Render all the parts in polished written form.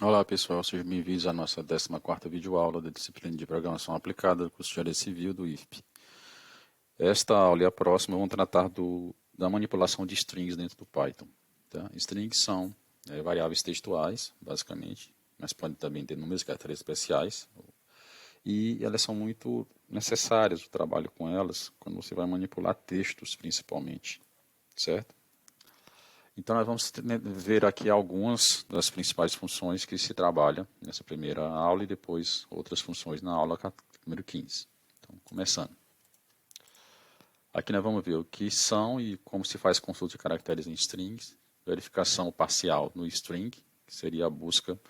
Olá pessoal, sejam bem-vindos à nossa 14ª videoaula da disciplina de Programação Aplicada do curso de Engenharia Civil do IFP. Esta aula e a próxima vão tratar da manipulação de strings dentro do Python. Tá? Strings são variáveis textuais, basicamente, mas podem também ter números e caracteres especiais. E elas são muito necessárias, o trabalho com elas, quando você vai manipular textos, principalmente, certo? Então, nós vamos ver aqui algumas das principais funções que se trabalha nessa primeira aula e depois outras funções na aula número 15. Então, começando. Aqui nós vamos ver o que são e como se faz consulta de caracteres em strings, verificação parcial no string, que seria a busca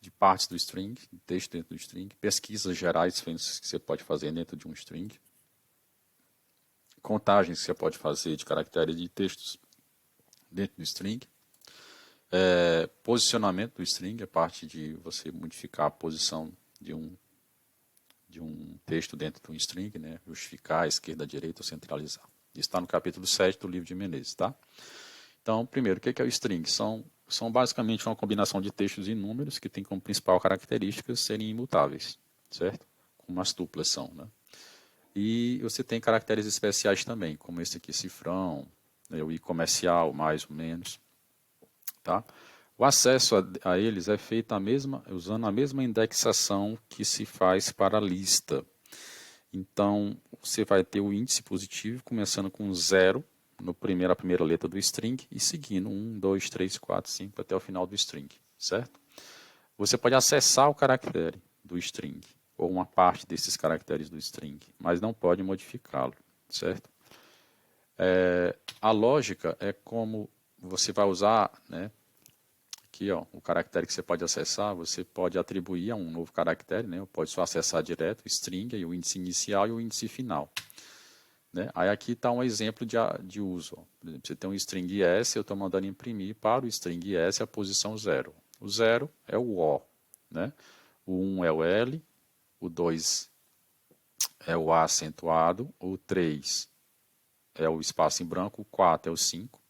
de partes do string, de texto dentro do string, pesquisas gerais que você pode fazer dentro de um string, contagens que você pode fazer de caracteres de textos dentro do string, posicionamento do string, a parte de você modificar a posição de um texto dentro de um string, né? Justificar a esquerda, a direita ou centralizar. Isso está no capítulo 7 do livro de Menezes. Tá? Então, primeiro, o que é o string? São basicamente uma combinação de textos e números que tem como principal característica serem imutáveis, certo? Como as tuplas são. Né? E você tem caracteres especiais também, como esse aqui, cifrão, né? O i comercial, mais ou menos. Tá? O acesso a eles é feito usando a mesma indexação que se faz para a lista. Então, você vai ter o índice positivo, começando com 0, a primeira letra do string, e seguindo 1, 2, 3, 4, 5, até o final do string, certo? Você pode acessar o caractere do string, ou uma parte desses caracteres do string, mas não pode modificá-lo, certo? A lógica é como você vai usar, né? Aqui, ó, o caractere que você pode acessar, você pode atribuir a um novo caractere, né? Ou pode só acessar direto o string, e o índice inicial e o índice final. Né? Aí aqui está um exemplo de uso. Ó. Por exemplo, você tem um string S, eu estou mandando imprimir para o string S a posição 0. O 0 é o O. Né? O 1 é o L, o 2 é o A acentuado, o 3 é o espaço em branco, o 4 é o 5.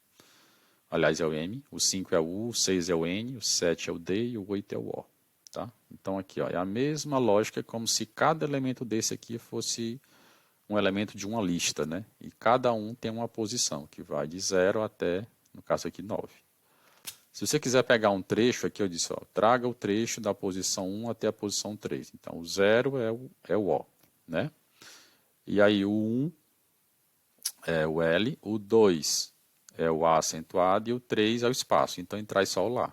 Aliás, é o M, o 5 é o U, o 6 é o N, o 7 é o D e o 8 é o O. Tá? Então, aqui ó, é a mesma lógica, como se cada elemento desse aqui fosse um elemento de uma lista. Né? E cada um tem uma posição, que vai de 0 até, no caso aqui, 9. Se você quiser pegar um trecho, aqui eu disse, ó, traga o trecho da posição 1 até a posição 3. Então, o 0 é o O. Né? E aí, o 1 é o L, o 2 é o A acentuado e o 3 é o espaço. Então, ele traz só o Lá,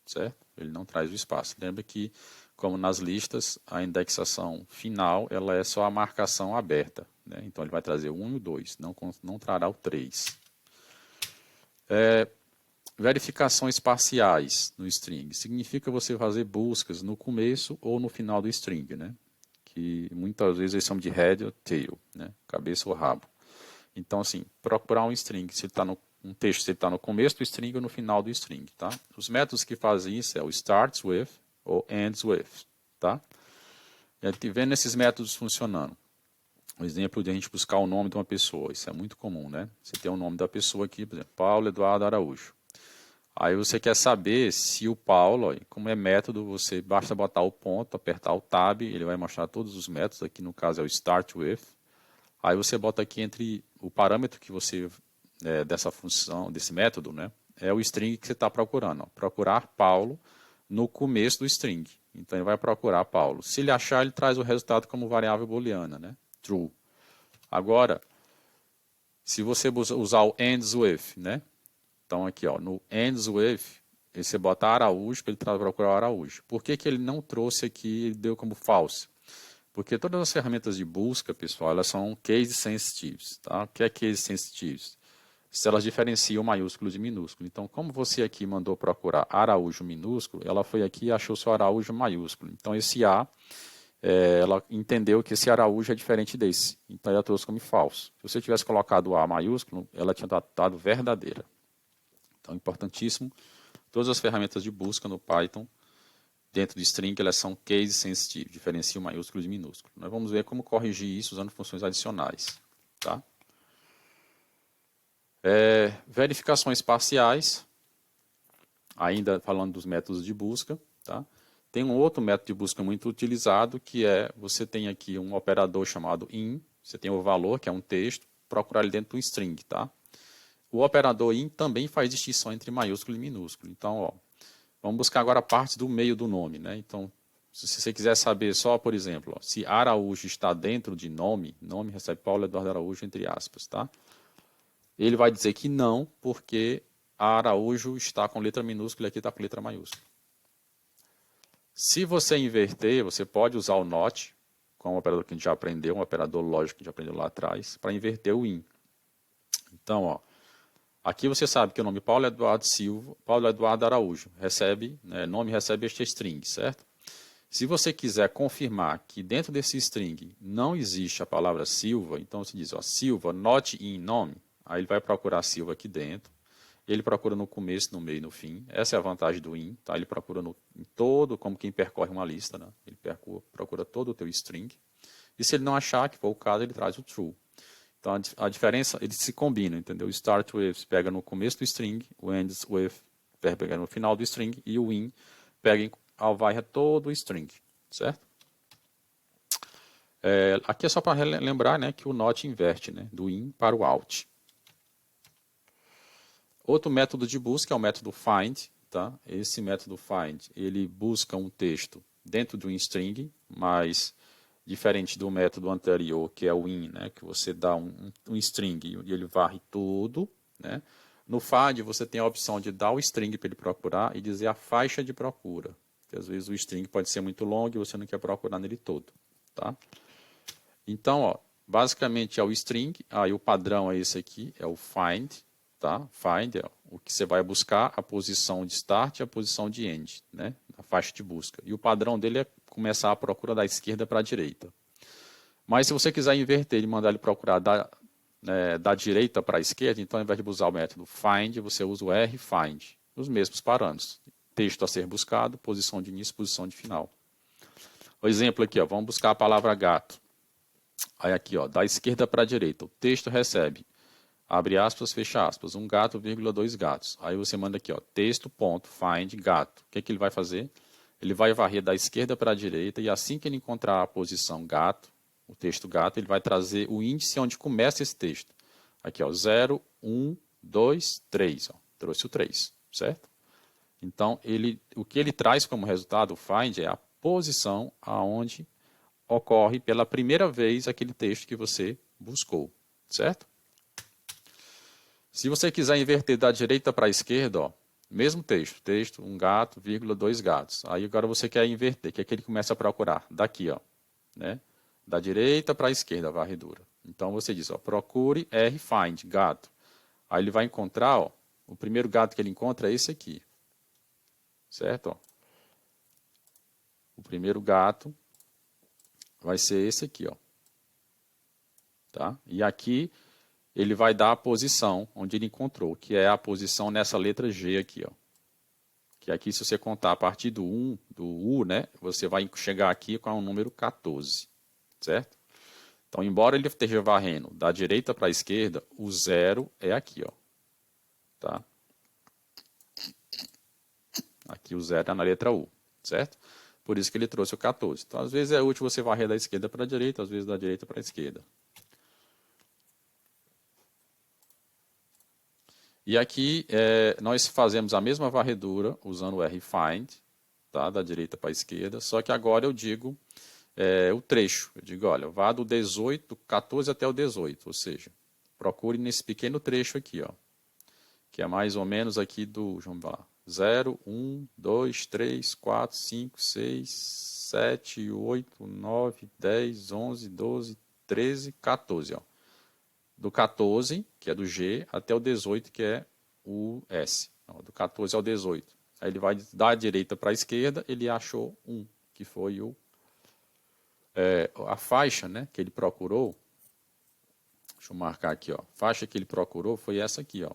certo? Ele não traz o espaço. Lembra que, como nas listas, a indexação final ela é só a marcação aberta. Né? Então, ele vai trazer o 1 e o 2, não trará o 3. Verificações parciais no string. Significa você fazer buscas no começo ou no final do string, né? Que muitas vezes eles chamam de head ou tail, né? Cabeça ou rabo. Então, assim, procurar um string, se ele está um texto, se ele está no começo do string ou no final do string, tá? Os métodos que fazem isso é o starts with ou ends with, tá? E vendo esses métodos funcionando. Um exemplo de a gente buscar o nome de uma pessoa, isso é muito comum, né? Você tem o nome da pessoa aqui, por exemplo, Paulo Eduardo Araújo. Aí você quer saber se o Paulo, como é método, você basta botar o ponto, apertar o tab, ele vai mostrar todos os métodos, aqui no caso é o start with. Aí você bota aqui entre o parâmetro que você, dessa função, desse método, né, é o string que você está procurando. Ó, procurar Paulo no começo do string. Então ele vai procurar Paulo. Se ele achar, ele traz o resultado como variável booleana, né, true. Agora, se você usar o ends with, né, então aqui ó, no ends with, você bota Araújo para ele procurar o Araújo. Por que ele não trouxe aqui, ele deu como false? Porque todas as ferramentas de busca, pessoal, elas são case sensitives. Tá? O que é case sensitives? Se elas diferenciam maiúsculo de minúsculo. Então, como você aqui mandou procurar Araújo minúsculo, ela foi aqui e achou seu Araújo maiúsculo. Então, esse A, ela entendeu que esse Araújo é diferente desse. Então, ela trouxe como falso. Se você tivesse colocado o A maiúsculo, ela tinha dado verdadeira. Então, importantíssimo, todas as ferramentas de busca no Python, dentro de string, elas são case sensitive, diferenciam maiúsculo de minúsculo. Nós vamos ver como corrigir isso usando funções adicionais. Tá? Verificações parciais, ainda falando dos métodos de busca. Tá? Tem um outro método de busca muito utilizado, que é, você tem aqui um operador chamado in, você tem o valor, que é um texto, procurar ele dentro do string. Tá? O operador in também faz distinção entre maiúsculo e minúsculo. Então, ó, vamos buscar agora a parte do meio do nome. Né? Então, se você quiser saber só, por exemplo, ó, se Araújo está dentro de nome, nome recebe Paulo Eduardo Araújo, entre aspas. Tá? Ele vai dizer que não, porque Araújo está com letra minúscula e aqui está com letra maiúscula. Se você inverter, você pode usar o not, com um operador que a gente já aprendeu, um operador lógico que a gente aprendeu lá atrás, para inverter o in. Então, ó, aqui você sabe que o nome Paulo Eduardo Silva, Paulo Eduardo Araújo, recebe, né, nome recebe este string, certo? Se você quiser confirmar que dentro desse string não existe a palavra Silva, então você diz, ó, Silva, not in nome, aí ele vai procurar Silva aqui dentro. Ele procura no começo, no meio e no fim. Essa é a vantagem do in. Tá? Ele procura em todo, como quem percorre uma lista. Né? Ele procura todo o teu string. E se ele não achar, que for o caso, ele traz o true. Então a diferença, eles se combinam, entendeu? O start with pega no começo do string, o ends with pega no final do string, e o in pega varre todo o string. Certo? Aqui é só para lembrar, né, que o not inverte, né, do in para o out. Outro método de busca é o método find. Tá? Esse método find, ele busca um texto dentro de um string, mas diferente do método anterior, que é o in, né? Que você dá um string e ele varre tudo. Né? No find, você tem a opção de dar o string para ele procurar e dizer a faixa de procura. Porque às vezes o string pode ser muito longo e você não quer procurar nele todo. Tá? Então, ó, basicamente é o string, aí o padrão é esse aqui, é o find. Tá? Find é o que você vai buscar, a posição de start e a posição de end, né? A faixa de busca. E o padrão dele é começar a procura da esquerda para a direita. Mas se você quiser inverter e mandar ele procurar da direita para a esquerda, então ao invés de usar o método find, você usa o rfind. Os mesmos parâmetros. Texto a ser buscado, posição de início, posição de final. O exemplo aqui, ó, vamos buscar a palavra gato. Aí aqui, ó, da esquerda para a direita, o texto recebe abre aspas, fecha aspas, um gato, vírgula, dois gatos. Aí você manda aqui, ó, texto, ponto, find, gato. O que é que ele vai fazer? Ele vai varrer da esquerda para a direita e assim que ele encontrar a posição gato, o texto gato, ele vai trazer o índice onde começa esse texto. Aqui, ó, 0, 1, 2, 3. Ó, trouxe o 3, certo? Então, o que ele traz como resultado, o find, é a posição aonde ocorre pela primeira vez aquele texto que você buscou, certo? Se você quiser inverter da direita para a esquerda, ó, mesmo texto, um gato, vírgula, dois gatos. Aí agora você quer inverter, que é que ele começa a procurar? Daqui, ó, né? Da direita para a esquerda, a varredura. Então você diz, ó, procure rfind, gato. Aí ele vai encontrar, ó, o primeiro gato que ele encontra é esse aqui. Certo? Ó. O primeiro gato vai ser esse aqui, ó. Tá? E aqui ele vai dar a posição onde ele encontrou, que é a posição nessa letra G aqui, ó. Que aqui, se você contar a partir do U, né, você vai chegar aqui com o número 14, certo? Então, embora ele esteja varrendo da direita para a esquerda, o 0 é aqui, ó. Tá? Aqui o 0 é na letra U, certo? Por isso que ele trouxe o 14. Então, às vezes é útil você varrer da esquerda para a direita, às vezes da direita para a esquerda. E aqui nós fazemos a mesma varredura usando o rfind, tá? Da direita para a esquerda, só que agora eu digo o trecho. Eu digo, olha, vá do 18, do 14 até o 18, ou seja, procure nesse pequeno trecho aqui, ó, que é mais ou menos aqui vamos lá, 0, 1, 2, 3, 4, 5, 6, 7, 8, 9, 10, 11, 12, 13, 14, ó. Do 14, que é do G, até o 18, que é o S. Então, do 14 ao 18. Aí ele vai da direita para a esquerda, ele achou 1, que foi a faixa, né, que ele procurou. Deixa eu marcar aqui, ó. A faixa que ele procurou foi essa aqui, ó.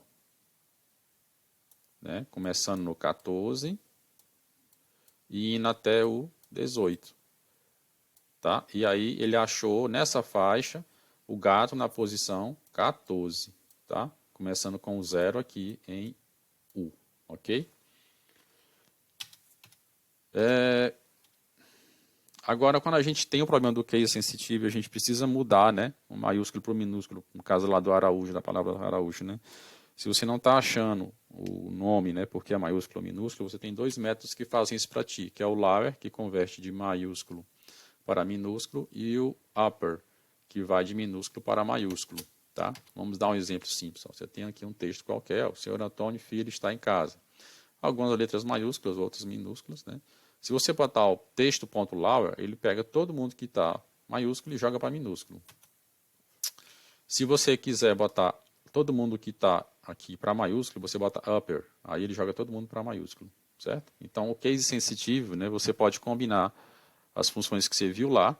Né, começando no 14 e indo até o 18. Tá? E aí ele achou nessa faixa o gato na posição 14, tá? Começando com o 0 aqui em U, ok? Agora, quando a gente tem o problema do case sensitive, a gente precisa mudar, né, o maiúsculo para o minúsculo, no caso lá do Araújo, da palavra Araújo, né? Se você não está achando o nome, né, porque é maiúsculo ou minúsculo, você tem dois métodos que fazem isso para ti, que é o lower, que converte de maiúsculo para minúsculo, e o upper, que vai de minúsculo para maiúsculo. Tá? Vamos dar um exemplo simples. Você tem aqui um texto qualquer, o senhor Antônio Filho está em casa. Algumas letras maiúsculas, outras minúsculas. Né? Se você botar o texto.lower, ele pega todo mundo que está maiúsculo e joga para minúsculo. Se você quiser botar todo mundo que está aqui para maiúsculo, você bota upper, aí ele joga todo mundo para maiúsculo, certo? Então, o case sensitivo, né, você pode combinar as funções que você viu lá,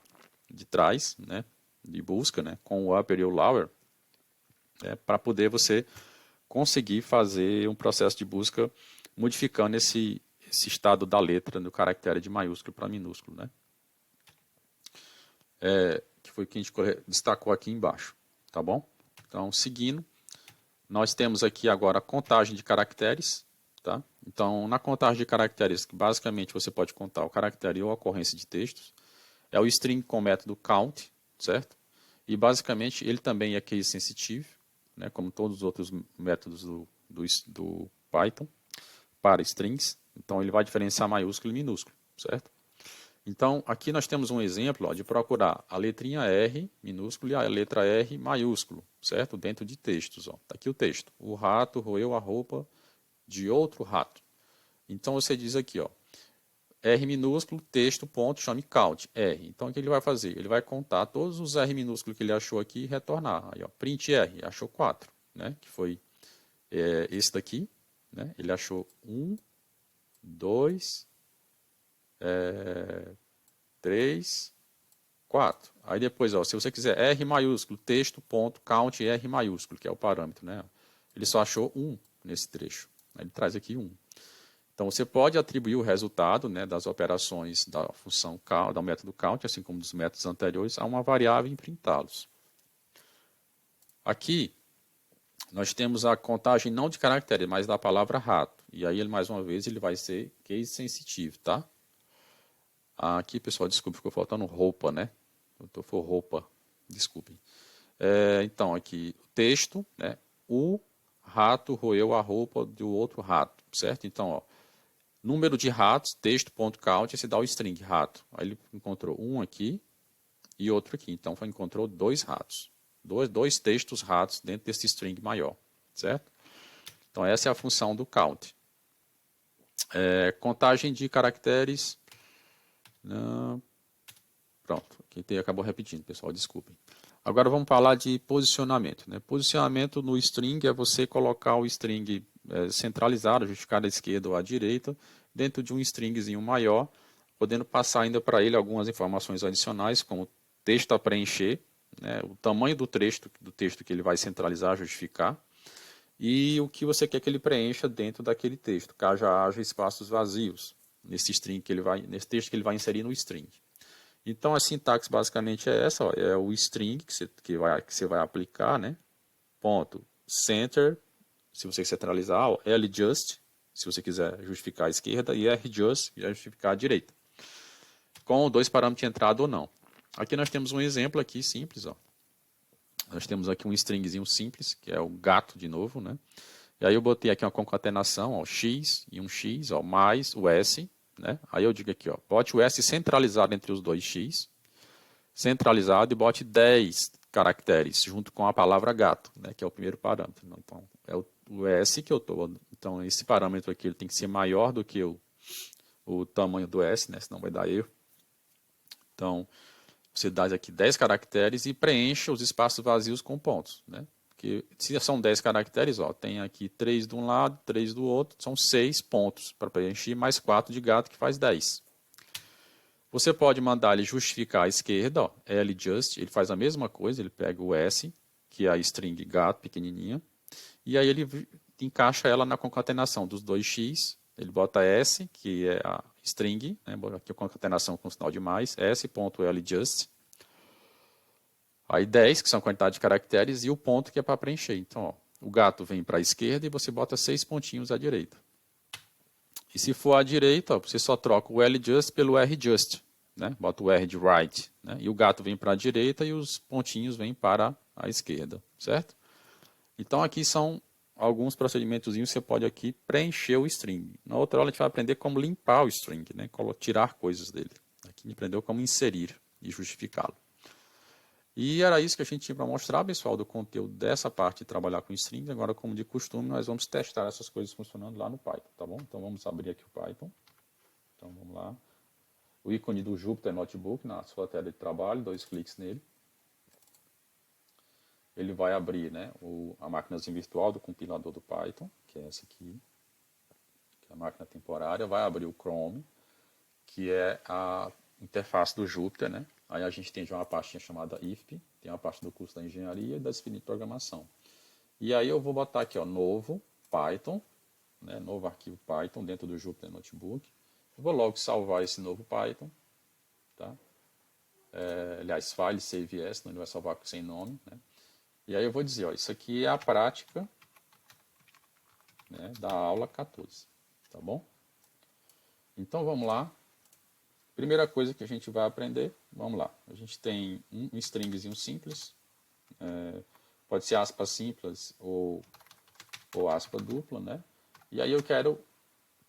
de trás, né, de busca, né, com o upper e o lower, para poder você conseguir fazer um processo de busca modificando esse estado da letra, do caractere de maiúsculo para minúsculo, né? Que foi o que a gente destacou aqui embaixo, tá bom? Então, seguindo, nós temos aqui agora a contagem de caracteres, tá? Então, na contagem de caracteres, que basicamente você pode contar o caractere ou a ocorrência de textos, é o string com o método count, certo? E basicamente ele também é case sensitive, né? Como todos os outros métodos do Python para strings. Então, ele vai diferenciar maiúsculo e minúsculo, certo? Então, aqui nós temos um exemplo de procurar a letrinha R minúsculo e a letra R maiúsculo, certo? Dentro de textos. Está aqui o texto. O rato roeu a roupa de outro rato. Então, você diz aqui, ó, R minúsculo, texto, ponto, chame count, R. Então, o que ele vai fazer? Ele vai contar todos os R minúsculos que ele achou aqui e retornar. Aí, ó, print R, achou 4, né? Que foi esse daqui. Né? Ele achou 1, 2... 3, 4. Aí depois, ó, se você quiser R maiúsculo, texto, ponto, count, R maiúsculo, que é o parâmetro, né? Ele só achou 1 nesse trecho. Ele traz aqui 1. Então, você pode atribuir o resultado, né, das operações da função count, do método count, assim como dos métodos anteriores, a uma variável e printá-los. Aqui, nós temos a contagem não de caracteres, mas da palavra rato. E aí, mais uma vez, ele vai ser case sensitivo, tá? Aqui, pessoal, desculpe, ficou faltando roupa, né? For roupa, desculpem. Então, aqui, o texto, né? O rato roeu a roupa do outro rato, certo? Então, ó, número de ratos, texto.count, esse dá o string rato. Aí ele encontrou um aqui e outro aqui. Então, encontrou 2 ratos. Dois textos ratos dentro desse string maior, certo? Então, essa é a função do count. Contagem de caracteres... Não. Pronto, aqui acabou repetindo, pessoal, desculpem. Agora vamos falar de posicionamento. Né? Posicionamento no string é você colocar o string centralizado, justificado à esquerda ou à direita, dentro de um stringzinho maior, podendo passar ainda para ele algumas informações adicionais, como texto a preencher, né? O tamanho do texto que ele vai centralizar, justificar, e o que você quer que ele preencha dentro daquele texto, caso haja espaços vazios nesse texto que ele vai inserir no string. Então, a sintaxe basicamente é essa, ó, é o string que você vai aplicar, né? Ponto, center, se você centralizar, ó, ljust, se você quiser justificar a esquerda, e rjust, que vai justificar a direita, com 2 parâmetros de entrada ou não. Aqui nós temos um exemplo aqui simples, ó. Nós temos aqui um stringzinho simples, que é o gato de novo, né? E aí eu botei aqui uma concatenação, ó, x e um x, ó, mais o s, né? Aí eu digo aqui, ó, bote o s centralizado entre os dois x, centralizado, e bote 10 caracteres junto com a palavra gato, né, que é o primeiro parâmetro. Então, é o s que eu estou... Então, esse parâmetro aqui ele tem que ser maior do que o tamanho do s, né, senão vai dar erro. Então, você dá aqui 10 caracteres e preenche os espaços vazios com pontos, né? Porque se são 10 caracteres, ó, tem aqui 3 de um lado, 3 do outro, são 6 pontos para preencher, mais 4 de gato, que faz 10. Você pode mandar ele justificar à esquerda, ó, ljust, ele faz a mesma coisa, ele pega o s, que é a string gato pequenininha, e aí ele encaixa ela na concatenação dos 2x, ele bota s, que é a string, né, aqui a concatenação com sinal de mais, s.ljust, aí 10, que são a quantidade de caracteres, e o ponto que é para preencher. Então, ó, o gato vem para a esquerda e você bota 6 pontinhos à direita. E se for à direita, ó, você só troca o LJust pelo RJust, né? Bota o R de right, né? E o gato vem para a direita e os pontinhos vêm para a esquerda, certo? Então aqui são alguns procedimentos que você pode aqui preencher o string. Na outra aula a gente vai aprender como limpar o string, né? Como tirar coisas dele. Aqui a gente aprendeu como inserir e justificá-lo. E era isso que a gente tinha para mostrar, pessoal, do conteúdo dessa parte de trabalhar com strings. Agora, como de costume, nós vamos testar essas coisas funcionando lá no Python, tá bom? Então vamos abrir aqui o Python. Então vamos lá. O ícone do Jupyter Notebook na sua tela de trabalho, 2 cliques nele. Ele vai abrir, né, a máquinazinha virtual do compilador do Python, que é essa aqui, que é a máquina temporária. Vai abrir o Chrome, que é a interface do Jupyter, né? Aí a gente tem já uma pastinha chamada IFP, tem uma parte do curso da engenharia e da disciplina de programação. E aí eu vou botar aqui, ó, novo Python, né, novo arquivo Python dentro do Jupyter Notebook. Eu vou logo salvar esse novo Python, tá? Aliás, file save as, não ele vai salvar sem nome, né? E aí eu vou dizer, ó, isso aqui é a prática, né, da aula 14, tá bom? Então vamos lá. Primeira coisa que a gente vai aprender, vamos lá. A gente tem um stringzinho simples, pode ser aspa simples ou aspa dupla, né? E aí eu quero,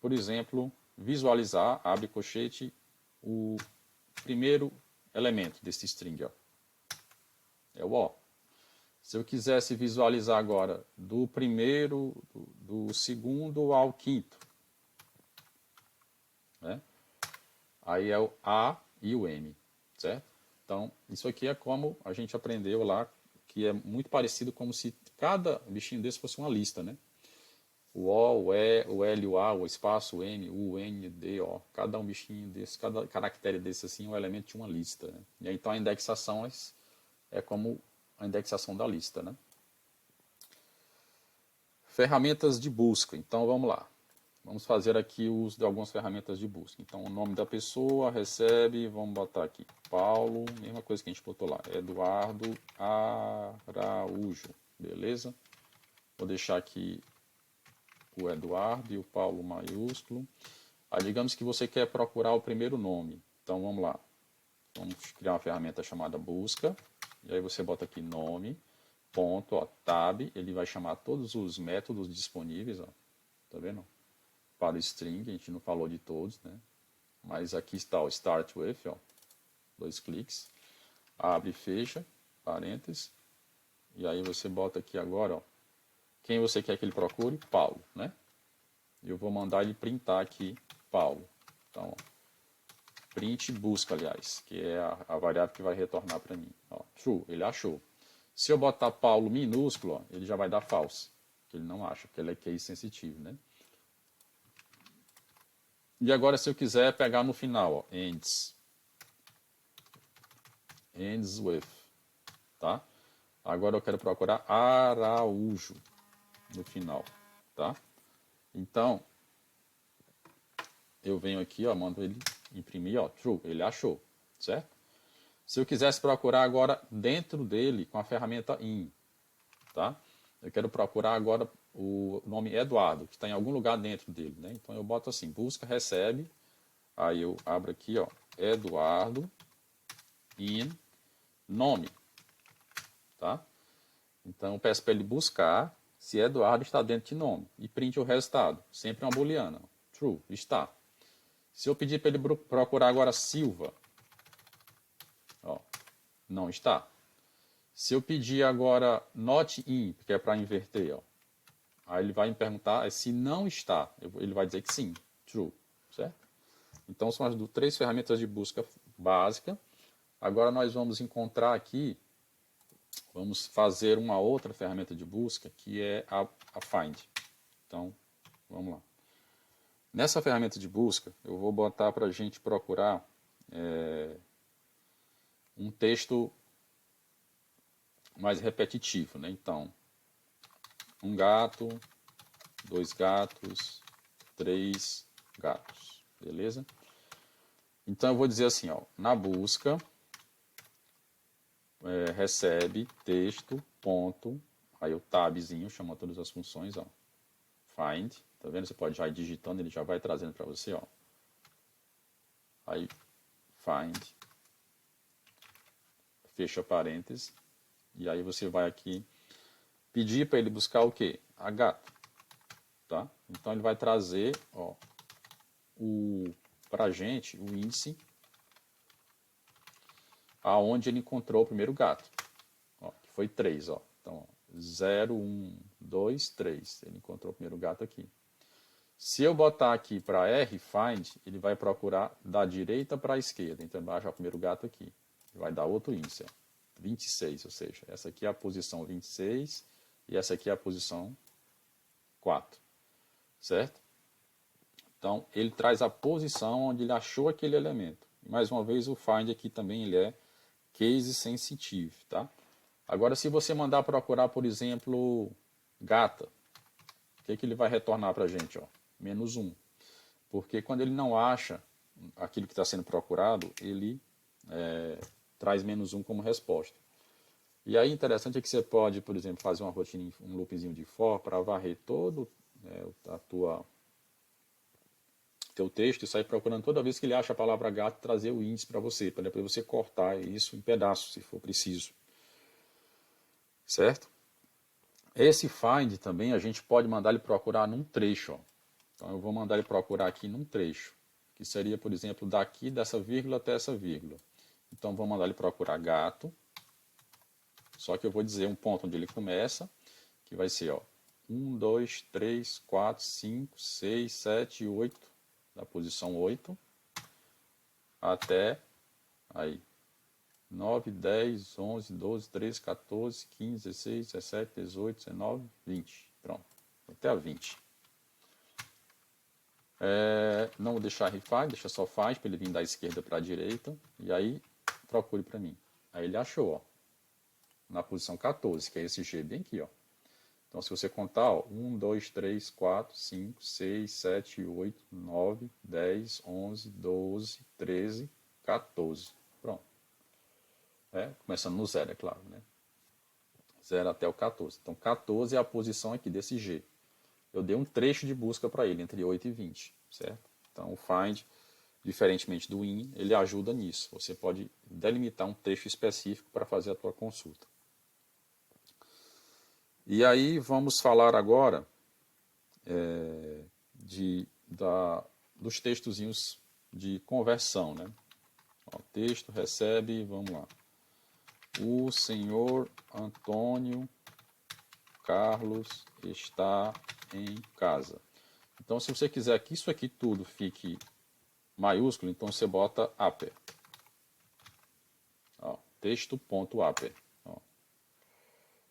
por exemplo, visualizar, abre colchete, o primeiro elemento desse string, ó. É o O. Se eu quisesse visualizar agora do primeiro, do segundo ao quinto, né? Aí é o A e o M, certo? Então, isso aqui é como a gente aprendeu lá, que é muito parecido como se cada bichinho desse fosse uma lista, né? O O, o E, o L, o A, o espaço, o M, o N, D, O. Cada um bichinho desse, cada caractere desse assim é um elemento de uma lista, né? E aí, então a indexação é como a indexação da lista, né? Ferramentas de busca. Então vamos lá. Vamos fazer aqui o uso de algumas ferramentas de busca. Então, o nome da pessoa, recebe, vamos botar aqui Paulo, mesma coisa que a gente botou lá, Eduardo Araújo, beleza? Vou deixar aqui o Eduardo e o Paulo maiúsculo. Aí, digamos que você quer procurar o primeiro nome. Então, vamos lá. Vamos criar uma ferramenta chamada busca. E aí você bota aqui nome, ponto, ó, tab, ele vai chamar todos os métodos disponíveis, ó. Tá vendo? Para o string, a gente não falou de todos, né? Mas aqui está o start with, ó, 2 cliques, abre e fecha, parênteses, e aí você bota aqui agora, ó, quem você quer que ele procure? Paulo, né? Eu vou mandar ele printar aqui Paulo. Então, ó, print busca, aliás, que é a variável que vai retornar para mim. Ó, true, ele achou. Se eu botar Paulo minúsculo, ó, ele já vai dar false, que ele não acha, porque ele é case sensitivo, né? E agora, se eu quiser pegar no final, ó, ends with, tá? Agora eu quero procurar Araújo no final, tá? Então, eu venho aqui, ó, mando ele imprimir, ó, true, ele achou, certo? Se eu quisesse procurar agora dentro dele com a ferramenta in, tá? Eu quero procurar agora o nome Eduardo, que está em algum lugar dentro dele, né? Então eu boto assim, busca, recebe, aí eu abro aqui, ó, Eduardo in nome, tá? Então eu peço para ele buscar se Eduardo está dentro de nome e print o resultado, sempre uma booleana, true, está. Se eu pedir para ele procurar agora Silva, ó, não está. Se eu pedir agora not in, que é para inverter, ó, aí ele vai me perguntar se não está, ele vai dizer que sim, true, certo? Então são as 3 ferramentas de busca básica. Agora nós vamos encontrar aqui, vamos fazer uma outra ferramenta de busca que é a find. Então, vamos lá. Nessa ferramenta de busca, eu vou botar para a gente procurar um texto mais repetitivo, né? Então, um gato, 2 gatos, 3 gatos, beleza? Então eu vou dizer assim, ó, na busca, recebe texto, ponto, aí o tabzinho chama todas as funções, ó, find, tá vendo? Você pode já ir digitando, ele já vai trazendo para você, ó. Aí, find, fecha parênteses, e aí você vai aqui pedir para ele buscar o quê? A gato, tá? Então ele vai trazer, ó, pra gente o índice aonde ele encontrou o primeiro gato, ó, que foi 3, ó. Então, 0, 1, 2, 3, ele encontrou o primeiro gato aqui. Se eu botar aqui para R, find, ele vai procurar da direita para a esquerda. Então, ele vai achar o primeiro gato aqui. Ele vai dar outro índice, ó, 26, ou seja, essa aqui é a posição 26 e essa aqui é a posição 4, certo? Então, ele traz a posição onde ele achou aquele elemento. E, mais uma vez, o find aqui também ele é case sensitive, tá? Agora, se você mandar procurar, por exemplo, gata, o que ele vai retornar para a gente? Ó? -1. Porque quando ele não acha aquilo que está sendo procurado, ele traz -1 como resposta. E aí, interessante é que você pode, por exemplo, fazer uma rotina, um loopzinho de for para varrer todo teu texto e sair procurando toda vez que ele acha a palavra gato, trazer o índice para você, para depois você cortar isso em pedaços, se for preciso. Certo? Esse find também a gente pode mandar ele procurar num trecho. Ó. Então eu vou mandar ele procurar aqui num trecho, que seria, por exemplo, daqui dessa vírgula até essa vírgula. Então vou mandar ele procurar gato, só que eu vou dizer um ponto onde ele começa, que vai ser, ó, 1, 2, 3, 4, 5, 6, 7, 8, da posição 8, até aí 9, 10, 11, 12, 13, 14, 15, 16, 17, 18, 19, 20. Pronto, até a 20. Não vou deixar refine, deixa só faz, para ele vir da esquerda para a direita. E aí, procure para mim. Aí ele achou, ó, na posição 14, que é esse G bem aqui, ó. Então, se você contar, ó, 1, 2, 3, 4, 5, 6, 7, 8, 9, 10, 11, 12, 13, 14. Pronto. Começando no 0, é claro, né? 0 até o 14. Então, 14 é a posição aqui desse G. Eu dei um trecho de busca para ele, entre 8 e 20, certo? Então, o find, diferentemente do in, ele ajuda nisso. Você pode delimitar um trecho específico para fazer a tua consulta. E aí, vamos falar agora dos textozinhos de conversão, né? Ó, texto recebe, vamos lá. O senhor Antônio Carlos está em casa. Então, se você quiser que isso aqui tudo fique maiúsculo, então você bota upper. Ó, texto.upper.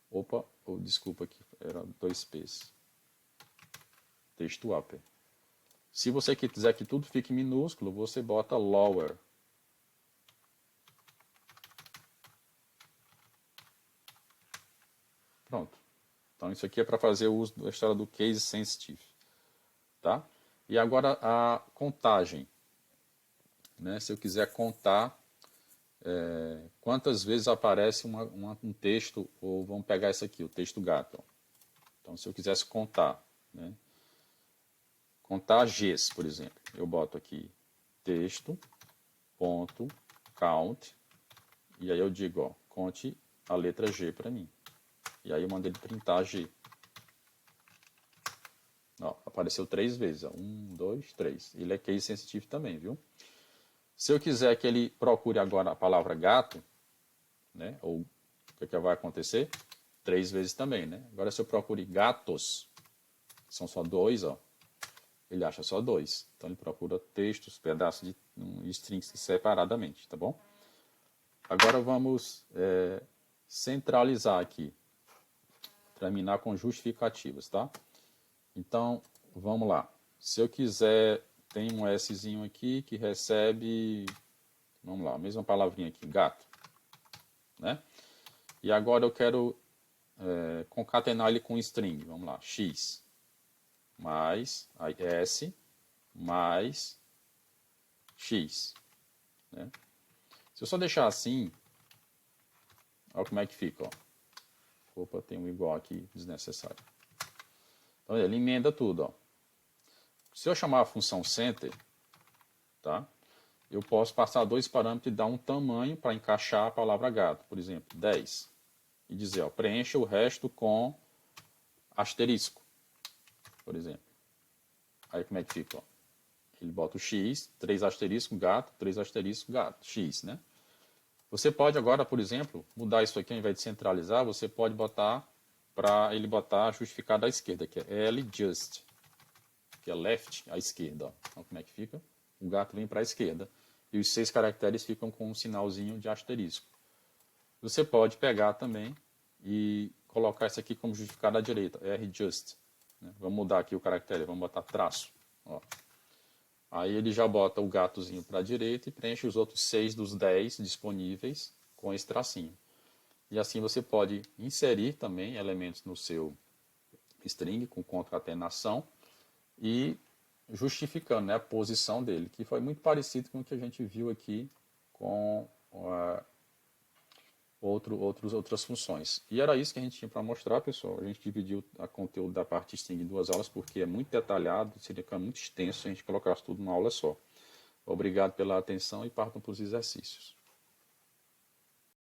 Opa, desculpa aqui, era 2 P's. Texto upper. Se você quiser que tudo fique minúsculo, você bota lower. Pronto. Então isso aqui é para fazer o uso da história do case sensitive. Tá? E agora a contagem. Né? Se eu quiser contar quantas vezes aparece um texto, ou vamos pegar esse aqui, o texto gato. Então se eu quisesse contar, né? Contar Gs, por exemplo, eu boto aqui texto, ponto, count, e aí eu digo, ó, conte a letra G para mim. E aí eu mando ele printar G. Ó, apareceu 3 vezes. Ó. 1, 2, 3. Ele é case sensitive também, viu? Se eu quiser que ele procure agora a palavra gato, né? Ou o que vai acontecer? 3 vezes também, né? Agora se eu procure gatos, são só 2, ó. Ele acha só 2. Então ele procura textos, pedaços de strings separadamente, tá bom? Agora vamos centralizar aqui. Terminar com justificativas, tá? Então, vamos lá. Se eu quiser, tem um Szinho aqui que recebe, vamos lá, a mesma palavrinha aqui, gato. Né? E agora eu quero concatenar ele com um string. Vamos lá, x mais S mais x. Né? Se eu só deixar assim, olha como é que fica. Ó. Opa, tem um igual aqui desnecessário. Então ele emenda tudo. Ó. Se eu chamar a função center, tá? Eu posso passar dois parâmetros e dar um tamanho para encaixar a palavra gato. Por exemplo, 10. E dizer, ó, preencha o resto com asterisco, por exemplo. Aí como é que fica? Ó? Ele bota o X, 3 asterisco, gato, 3 asterisco, gato, X, né? Você pode agora, por exemplo, mudar isso aqui, ao invés de centralizar, você pode botar para ele botar justificado à esquerda, que é L just, que é left à esquerda. Ó. Então como é que fica? O gato vem para a esquerda. E os 6 caracteres ficam com um sinalzinho de asterisco. Você pode pegar também e colocar isso aqui como justificado à direita, R just. Né? Vamos mudar aqui o caractere, vamos botar traço. Ó. Aí ele já bota o gatozinho para a direita e preenche os outros 6 dos 10 disponíveis com esse tracinho. E assim você pode inserir também elementos no seu string com concatenação e justificando, né, a posição dele, que foi muito parecido com o que a gente viu aqui com outras funções. E era isso que a gente tinha para mostrar, pessoal. A gente dividiu o conteúdo da parte string em 2 aulas porque é muito detalhado, seria muito extenso se a gente colocasse tudo numa aula só. Obrigado pela atenção e partam para os exercícios.